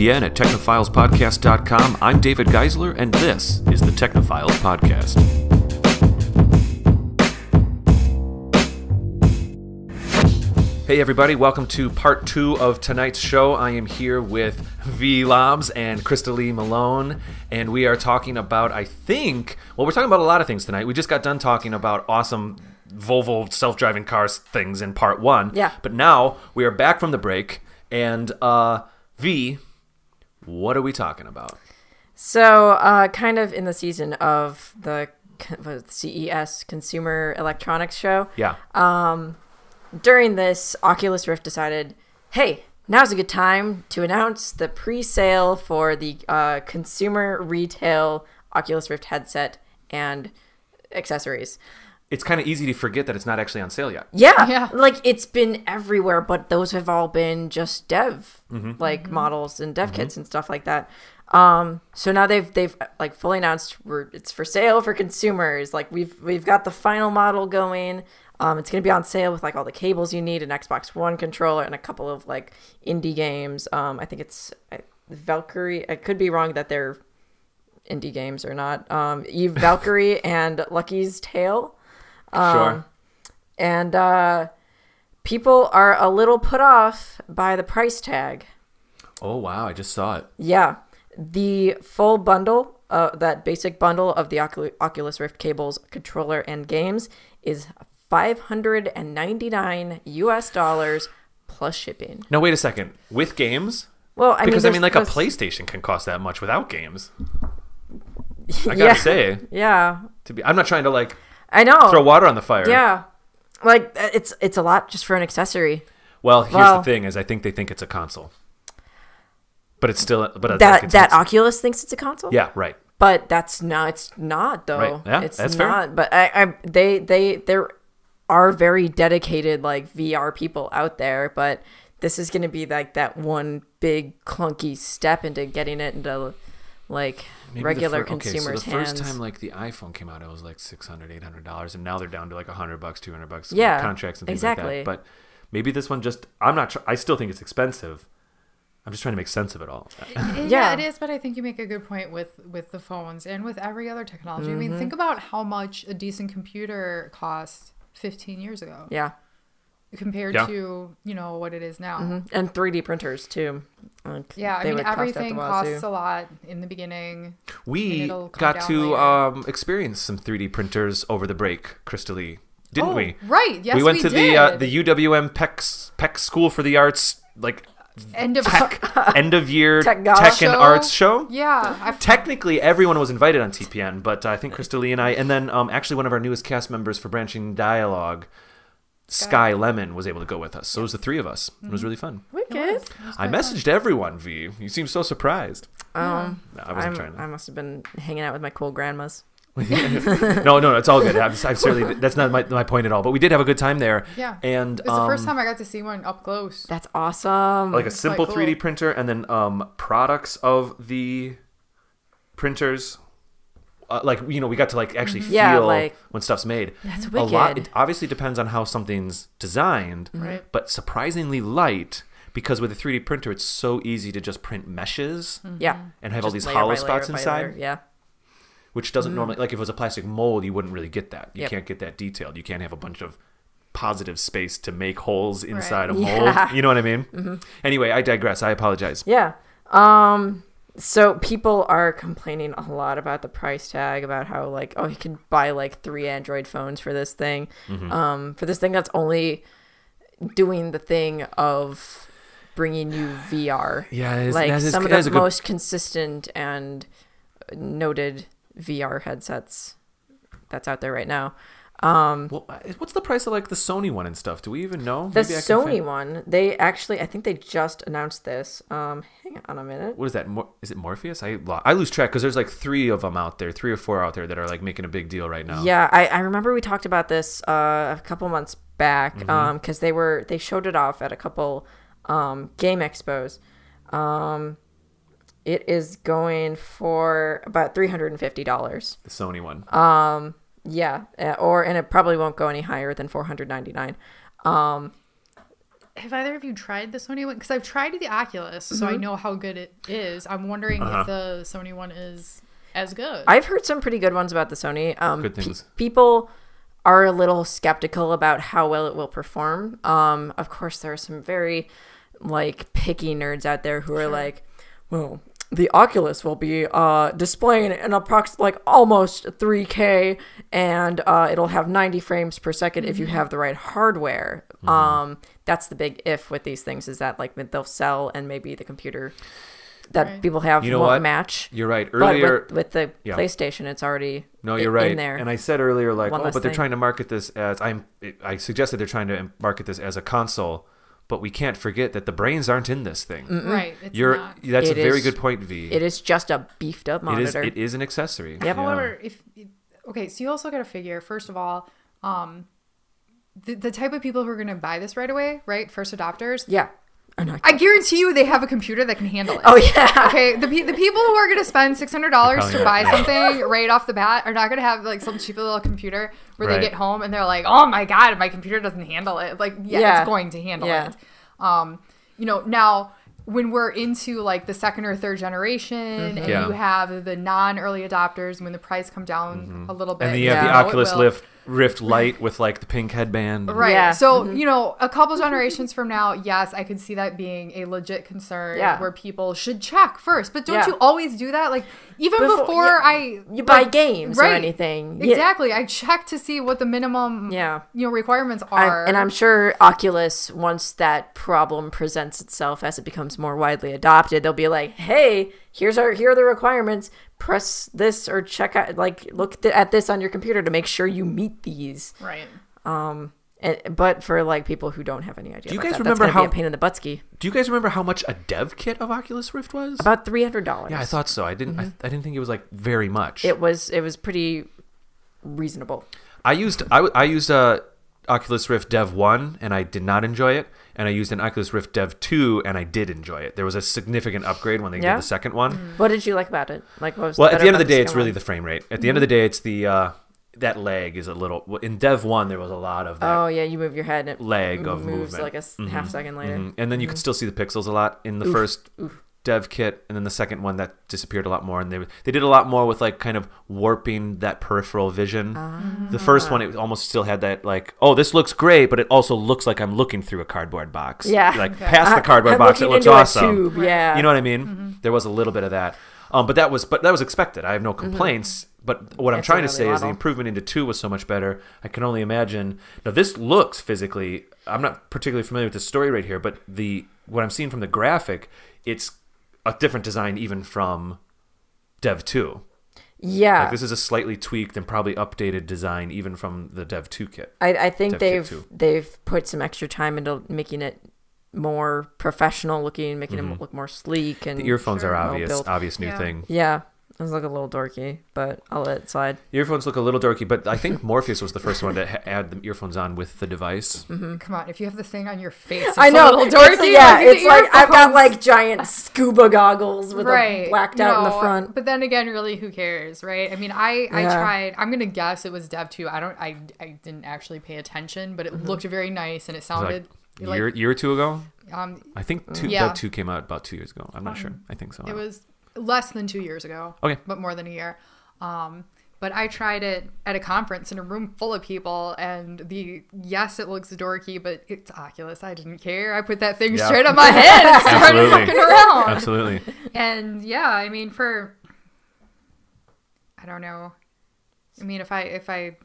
VPN at technophilespodcast.com. I'm David Geisler, and this is the Technophiles Podcast. Hey everybody, welcome to part 2 of tonight's show. I am here with V. Lobs and Crystalie Malone, and we are talking about, we're talking about a lot of things tonight. We just got done talking about awesome Volvo self-driving cars things in part 1. Yeah. But now we are back from the break, and V, what are we talking about? So, kind of in the season of the CES Consumer Electronics Show. Yeah. During this, Oculus Rift decided, hey, now's a good time to announce the pre-sale for the consumer retail Oculus Rift headset and accessories. It's kind of easy to forget that it's not actually on sale yet. Yeah. Like, it's been everywhere, but those have all been just dev, models and dev kits and stuff like that. So now they've like fully announced it's for sale for consumers. Like, we've got the final model going. It's going to be on sale with like all the cables you need, an Xbox One controller, and a couple of like indie games. I think it's Valkyrie. I could be wrong that they're indie games or not. Eve Valkyrie and Lucky's Tale. Sure. And people are a little put off by the price tag. Oh, wow. I just saw it. Yeah. The full bundle, that basic bundle of the Oculus Rift cables, controller, and games is $599 US plus shipping. Now, wait a second. With games? Well, a PlayStation can cost that much without games. I gotta yeah. say. Yeah. I'm not trying to I know. throw water on the fire. Yeah. Like, it's a lot just for an accessory. Well, here's the thing: is I think they think it's a console, but it's still. But that Oculus thinks it's a console. Yeah, right. But it's not though. Right. Yeah, it's that's not. fair. But there are very dedicated like VR people out there. But this is going to be like that one big clunky step into getting it into like regular consumers' hands. First time like the iPhone came out, it was like $600, $800, and now they're down to like $100, $200. Yeah, contracts and things exactly. like that. But maybe this one I'm not. I still think it's expensive. I'm just trying to make sense of it all. Yeah, it is. But I think you make a good point with the phones and with every other technology. I mean, think about how much a decent computer cost 15 years ago. Yeah. Compared to, what it is now. Mm-hmm. And 3D printers too. Like, I mean, everything costs a lot in the beginning. We got to experience some 3D printers over the break, Crystalie, didn't we? Right. Yes, we went to the UWM PEC School for the Arts, like end of year tech and arts show. Yeah. Technically, everyone was invited on TPN, but I think Crystalie and I, and then actually one of our newest cast members for Branching Dialogue, Sky Lemon, was able to go with us. So it was the three of us. It was really fun. Wicked. I messaged everyone, V. You seem so surprised. No, I wasn't trying to. I must have been hanging out with my cool grandmas. No, it's all good. I'm certainly, that's not my point at all. But we did have a good time there. Yeah. And it was the first time I got to see one up close. That's awesome. Like a simple 3D printer, and then products of the printers. We got to actually feel when stuff's made. That's wicked. A lot. It obviously depends on how something's designed, right? But surprisingly light, because with a 3D printer, it's so easy to just print meshes. Yeah. And have just all these layer hollow by spots layer by inside. layer. Yeah. Which doesn't normally, like if it was a plastic mold, you wouldn't really get that. You Yep. can't get that detailed. You can't have a bunch of positive space to make holes inside a Right. mold. Yeah. You know what I mean? Mm-hmm. Anyway, I digress. I apologize. Yeah. So people are complaining a lot about the price tag, about how you could buy 3 Android phones for this thing. For this thing that's only doing the thing of bringing you VR. Yeah, some of the most consistent and noted VR headsets that's out there right now. What's the price of the Sony one and stuff? Do we even know? The Sony one, I think they just announced this. Hang on a minute. What is that? Is it Morpheus? I lose track because there's 3 of them out there, 3 or 4 out there that are making a big deal right now. Yeah, I remember we talked about this a couple months back because they showed it off at a couple game expos. It is going for about $350. The Sony one. Yeah, and it probably won't go any higher than $499. have either of you tried the Sony one? Because I've tried the Oculus, so I know how good it is. I'm wondering if the Sony one is as good. I've heard some pretty good ones about the Sony. Good things. People are a little skeptical about how well it will perform. Of course, there are some very like picky nerds out there who are like, well, the Oculus will be displaying an approximately almost 3K, and it'll have 90 frames per second if you have the right hardware. That's the big if with these things, is that like they'll sell and maybe the computer that people have won't match. You're right. Earlier but with the PlayStation, it's already you're right. in there. And I said earlier, like, but they're thing. trying to market this as I suggested they're trying to market this as a console. But we can't forget that the brains aren't in this thing. Right. It's not. That's a very good point, V. It is just a beefed up monitor. It is an accessory. Yep. However, so you also got to figure, first of all, the type of people who are going to buy this right away, right? First adopters. Yeah. I guarantee you they have a computer that can handle it. Oh, yeah. Okay. The people who are going to spend $600 to buy something right off the bat are not going to have like some cheap little computer where they get home and they're like, oh my God, my computer doesn't handle it. Like, it's going to handle it. Now when we're into like the second or third generation and you have the non-early adopters, when the price come down a little bit. And then you have the Oculus Rift Lite with like the pink headband. Right. Yeah. So, a couple generations from now, yes, I could see that being a legit concern where people should check first. But don't you always do that? Like, even before you buy games or anything. Exactly. I check to see what the minimum requirements are. And I'm sure Oculus, once that problem presents itself as it becomes more widely adopted, they'll be like, hey, here are the requirements. Press this or check out, like, look at this on your computer to make sure you meet these. Right. But for like people who don't have any idea, do you about guys that, remember that's gonna be a pain in the buttski? Do you guys remember how much a dev kit of Oculus Rift was? About $300. Yeah, I thought so. I didn't. I didn't think it was like very much. It was pretty reasonable. I used Oculus Rift Dev 1 and I did not enjoy it, and I used an Oculus Rift Dev 2 and I did enjoy it. There was a significant upgrade when they did the second one. What did you like about it? Like, what was at the end of the day, it's really the frame rate. At the end of the day, it's the that lag is a little. In Dev 1, there was a lot of that. Oh yeah, you move your head and it lag of moves movement. like a half second later. And then you could still see the pixels a lot in the first dev kit, and then the second one that disappeared a lot more, and they did a lot more with like kind of warping that peripheral vision. The first one, it almost still had that like, oh, this looks great, but it also looks like I'm looking through a cardboard box. Like past the cardboard box, it looks awesome. Tube, yeah. You know what I mean? There was a little bit of that. But that was expected. I have no complaints. But what I'm trying to say is the improvement into 2 was so much better. I can only imagine. Now this looks physically. I'm not particularly familiar with the story right here, but what I'm seeing from the graphic, it's a different design even from Dev 2. Yeah. Like, this is a slightly tweaked and probably updated design even from the Dev 2 kit. I think they've put some extra time into making it more professional looking, making it look more sleek. And the earphones are obvious new thing. Yeah. It was like a little dorky, but I'll let it slide. The earphones look a little dorky, but I think Morpheus was the first one to add the earphones on with the device. Come on, if you have the thing on your face, it's I know. a little dorky. It's like I've got like giant scuba goggles with a blacked out in the front. But then again, really, who cares, right? I mean, I tried. I'm gonna guess it was Dev 2. I didn't actually pay attention, but it looked very nice and it sounded like a year or two ago. I think Dev 2 came out about 2 years ago. I'm not sure. I think so. It was less than 2 years ago. Okay. But more than a year. But I tried it at a conference in a room full of people, and yes, it looks dorky, but it's Oculus. I didn't care. I put that thing straight on my head and started looking around. Absolutely. And yeah, I mean, I don't know. I mean, if I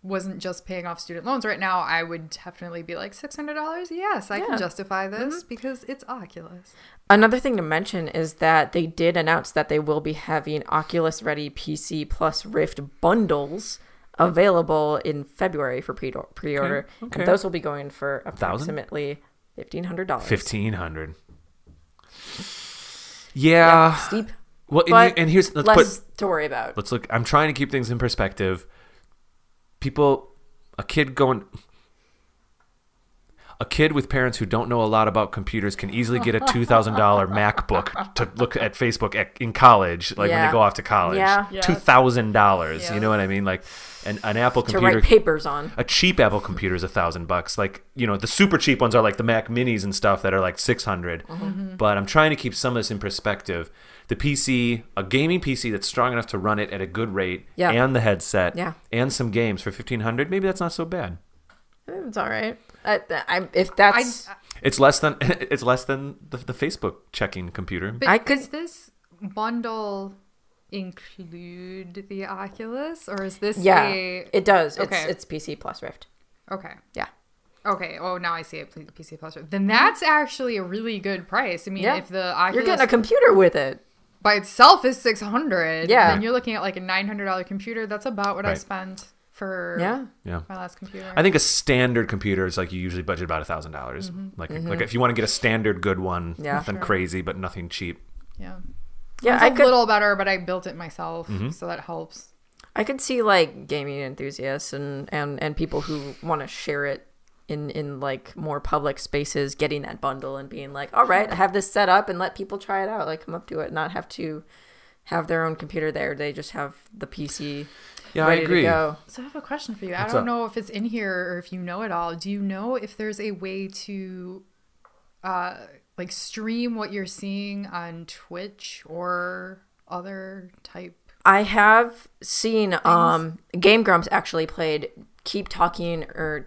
wasn't just paying off student loans right now, I would definitely be like $600. Yes, I can justify this because it's Oculus. Another thing to mention is that they did announce that they will be having Oculus Ready PC plus Rift bundles available in February for pre-order. Okay. And those will be going for approximately $1,500. $1,500. Yeah. Steep. Well, and here's less to worry about. Let's look. I'm trying to keep things in perspective. A kid going, a kid with parents who don't know a lot about computers can easily get a $2,000 MacBook to look at Facebook in college, like when they go off to college. Yeah. $2,000. Yeah. You know what I mean? Like an Apple to computer. write papers on. A cheap Apple computer is $1,000. Like, you know, the super cheap ones are like the Mac Minis and stuff that are like $600. But I'm trying to keep some of this in perspective. The PC, a gaming PC that's strong enough to run it at a good rate, and the headset, and some games for $1,500, maybe that's not so bad. It's all right. If that's it's less than the Facebook checking computer. But does this bundle include the Oculus, or is this? It does. Okay. It's PC plus Rift. Okay. Yeah. Okay. Oh, now I see it. PC plus Rift. Then that's actually a really good price. I mean, if the Oculus, you're getting a computer with it by itself is $600. Yeah. Then you're looking at like a $900 computer. That's about what I spent for my last computer. I think a standard computer is like you usually budget about $1,000. Like if you want to get a standard good one, nothing crazy, but nothing cheap. Yeah. Yeah, it's a little better, but I built it myself, so that helps. I could see like gaming enthusiasts and people who want to share it in like more public spaces getting that bundle and being like, all right, I have this set up and let people try it out, like come up to it, not have to have their own computer there. They just have the PC. Yeah, I agree. To go. So I have a question for you. I don't know if it's in here or if you know it all. Do you know if there's a way to like stream what you're seeing on Twitch or other type? I have seen Game Grumps actually played Keep Talking or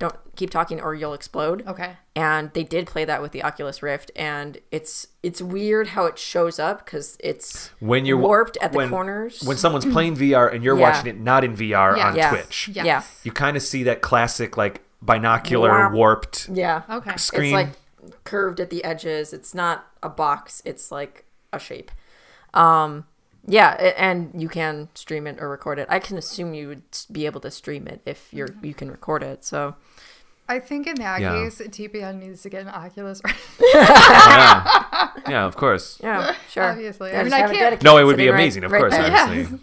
You'll Explode. Okay. And they did play that with the Oculus Rift, and it's weird how it shows up because it's when you're warped at the corners. When someone's playing VR and you're watching it not in VR on Twitch. Yes. Yeah. You kind of see that classic like binocular warped screen. It's like curved at the edges. It's not a box. It's like a shape. And you can stream it or record it. I can assume you would be able to stream it if you can record it. So I think in that case, TPN needs to get an Oculus. Yeah, of course. Yeah, sure. Obviously. Yeah, I mean, I can't. No, it would be amazing, of course, there. obviously.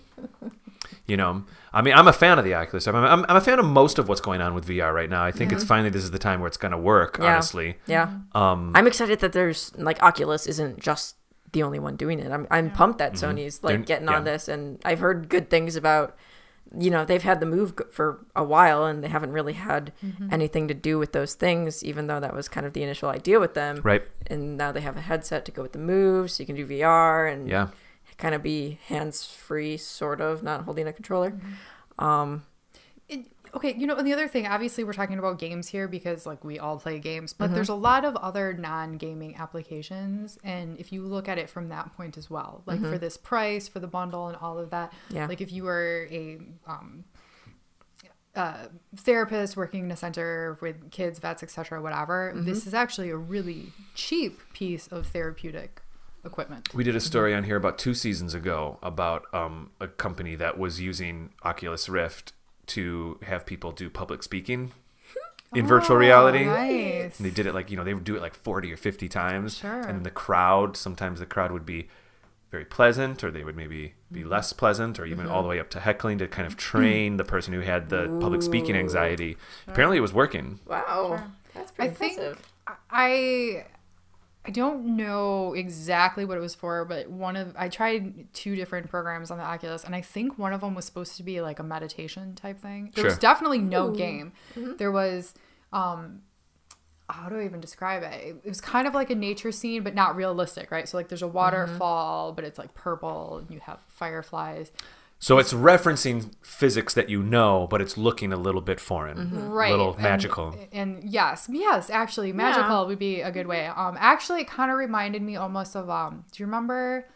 You know, I mean, I'm a fan of the Oculus. I'm a fan of most of what's going on with VR right now. I think it's finally this is the time where it's going to work, honestly. Yeah. I'm excited that there's like Oculus isn't just the only one doing it. I'm pumped that Sony's like getting on this, and I've heard good things about, you know, they've had the Move for a while and they haven't really had anything to do with those things, even though that was kind of the initial idea with them. Right. And now they have a headset to go with the Move, so you can do VR and kind of be hands-free, sort of, not holding a controller. Okay, you know, and the other thing, obviously we're talking about games here because like we all play games, but there's a lot of other non-gaming applications, and if you look at it from that point as well, like for this price, for the bundle and all of that, like if you were a therapist working in a center with kids, vets, etc., whatever, this is actually a really cheap piece of therapeutic equipment. We did a story on here about 2 seasons ago about a company that was using Oculus Rift to have people do public speaking in virtual reality. Nice. And they did it like, you know, they would do it like 40 or 50 times. Sure. And sometimes the crowd would be very pleasant, or they would maybe be less pleasant, or even all the way up to heckling to kind of train the person who had the public speaking anxiety. Sure. Apparently it was working. Wow. Sure. That's pretty impressive. I don't know exactly what it was for, but I tried 2 different programs on the Oculus, and I think one of them was supposed to be like a meditation type thing. There was definitely no game. There was, how do I even describe it? It was kind of like a nature scene, but not realistic, right? So like there's a waterfall, but it's like purple, and you have fireflies. So it's referencing physics that you know, but it's looking a little bit foreign, right? A little magical. And yes, actually, magical would be a good way. Actually, it kind of reminded me almost of do you remember?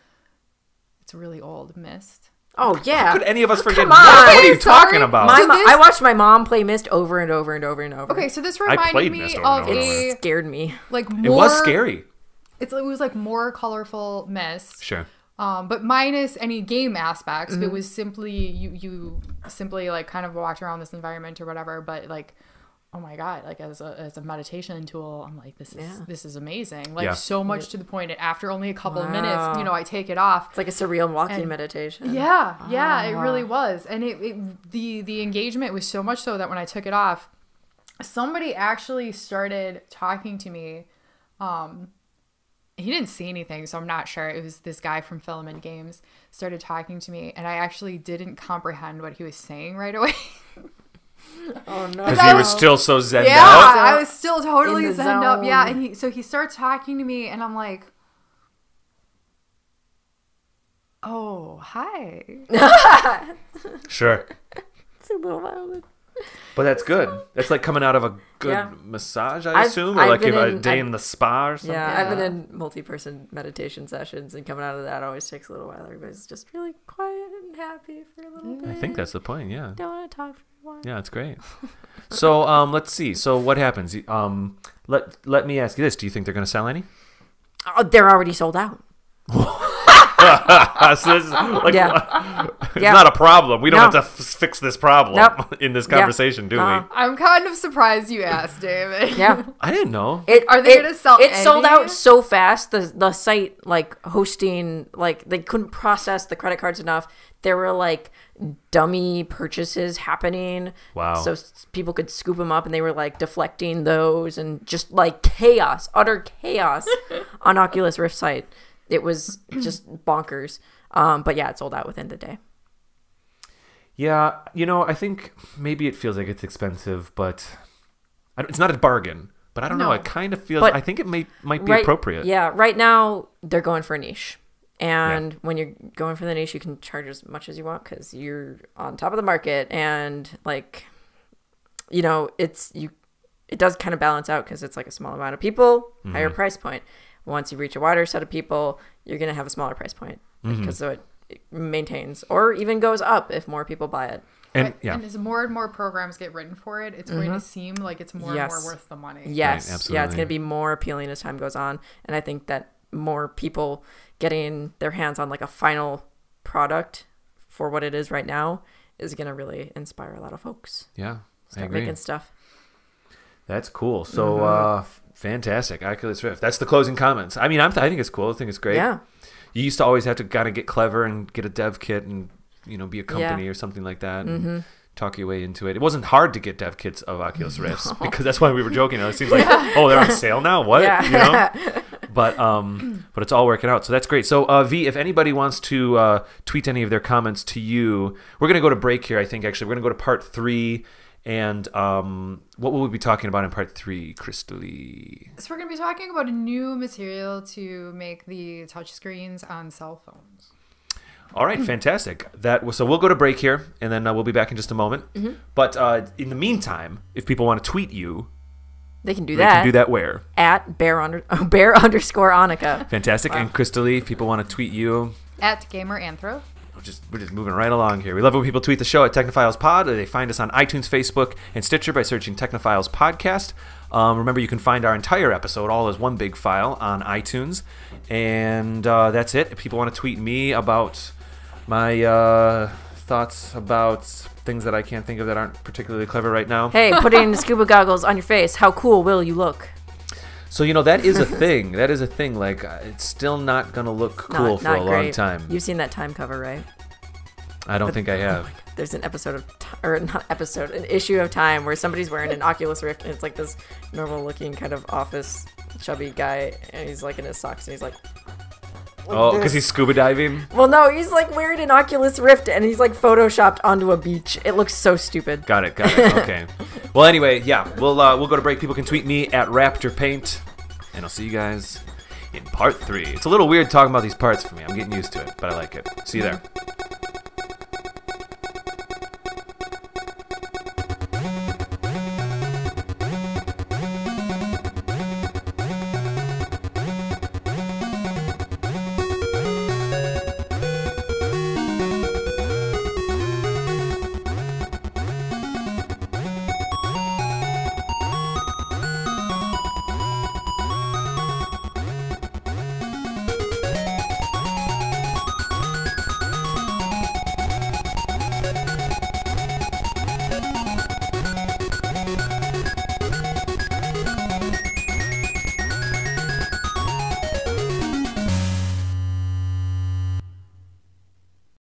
It's really old, Myst. Oh yeah. How could any of us forget Come Myst? on. What are you talking about? I watched my mom play Myst over and over and over and over. Okay, so this reminded me of it scared me. Like it was scary. It was like more colorful Myst. Sure. But minus any game aspects. It was simply you simply like kind of walked around this environment or whatever. But like, oh my god, like as a meditation tool, I'm like, this is amazing. Like so much to the point that after only a couple of minutes, you know, I take it off. It's like a surreal walking meditation. Yeah, it really was. And the engagement was so much so that when I took it off, somebody actually started talking to me. He didn't see anything, so I'm not sure. It was this guy from Filament Games started talking to me, and I actually didn't comprehend what he was saying right away. Oh no! Because he was still so zened out. Yeah, I was still totally In the zened up. zone. Yeah, and he starts talking to me, and I'm like, "Oh, hi." Sure. It's a little violent. But that's good. That's like coming out of a good massage, I assume, or like a day in the spa or something. Yeah, I've been in multi-person meditation sessions, and coming out of that always takes a little while. Everybody's just really quiet and happy for a little bit. I think that's the point. Yeah. Don't want to talk for a while. Yeah, it's great. So let's see. So what happens? Let me ask you this: do you think they're going to sell any? Oh, they're already sold out. So this is like, it's not a problem. We don't have to fix this problem in this conversation, do we? I'm kind of surprised you asked, David. Yeah. I didn't know. Are they going to sell It sold out so fast. The site, like, hosting, like, they couldn't process the credit cards enough. There were, like, dummy purchases happening. Wow. So people could scoop them up, and they were, like, deflecting those, and just, like, chaos, utter chaos on Oculus Rift site. It was just bonkers. But yeah, it sold out within the day. Yeah, I think maybe it feels like it's expensive, but it's not a bargain. But I don't know. It kind of feels. I think it might be appropriate. Yeah, right now they're going for a niche, and when you're going for the niche, you can charge as much as you want because you're on top of the market, and like, it does kind of balance out because it's like a small amount of people, higher price point. Once you reach a wider set of people, you're going to have a smaller price point because so it maintains or even goes up if more people buy it. And as more and more programs get written for it, it's going to seem like it's more and more worth the money. Yes. Right, absolutely. Yeah, it's going to be more appealing as time goes on. And I think that more people getting their hands on like a final product for what it is right now is going to really inspire a lot of folks. Yeah, Start making stuff. That's cool. So, fantastic. Oculus Rift. That's the closing comments. I mean, I think it's cool. I think it's great. Yeah. You used to always have to kind of get clever and get a dev kit and, be a company or something like that and talk your way into it. It wasn't hard to get dev kits of Oculus Rifts because that's why we were joking. It seems like, they're on sale now? What? Yeah. But it's all working out. So that's great. So, V, if anybody wants to tweet any of their comments to you, we're going to go to break here, I think, actually. We're going to go to part 3. And what will we be talking about in part 3, Crystalie? So we're going to be talking about a new material to make the touchscreens on cell phones. All right, fantastic. So we'll go to break here, and then we'll be back in just a moment. But in the meantime, if people want to tweet you, they can do that. They can do that where? At bear_Annika. Fantastic. Wow. And Crystalie, if people want to tweet you? At GamerAnthro. We're just moving right along here. We love it when people tweet the show at Technophiles Pod. They find us on iTunes, Facebook, and Stitcher by searching Technophiles Podcast. Remember, you can find our entire episode all as one big file on iTunes. And that's it. If people want to tweet me about my thoughts about things that I can't think of that aren't particularly clever right now. Hey, putting scuba goggles on your face. How cool will you look? So, that is a thing. That is a thing. Like, it's still not going to look cool for a long time. You've seen that Time cover, right? I don't think I have. There's an an issue of Time where somebody's wearing an Oculus Rift, and it's like this normal-looking kind of office chubby guy, and he's like in his socks, and he's like because he's scuba diving? Well, no, he's like wearing an Oculus Rift, and he's like photoshopped onto a beach. It looks so stupid. Got it. Okay. Well, anyway, yeah, we'll go to break. People can tweet me at RaptorPaint, and I'll see you guys in part 3. It's a little weird talking about these parts for me. I'm getting used to it, but I like it. See you there.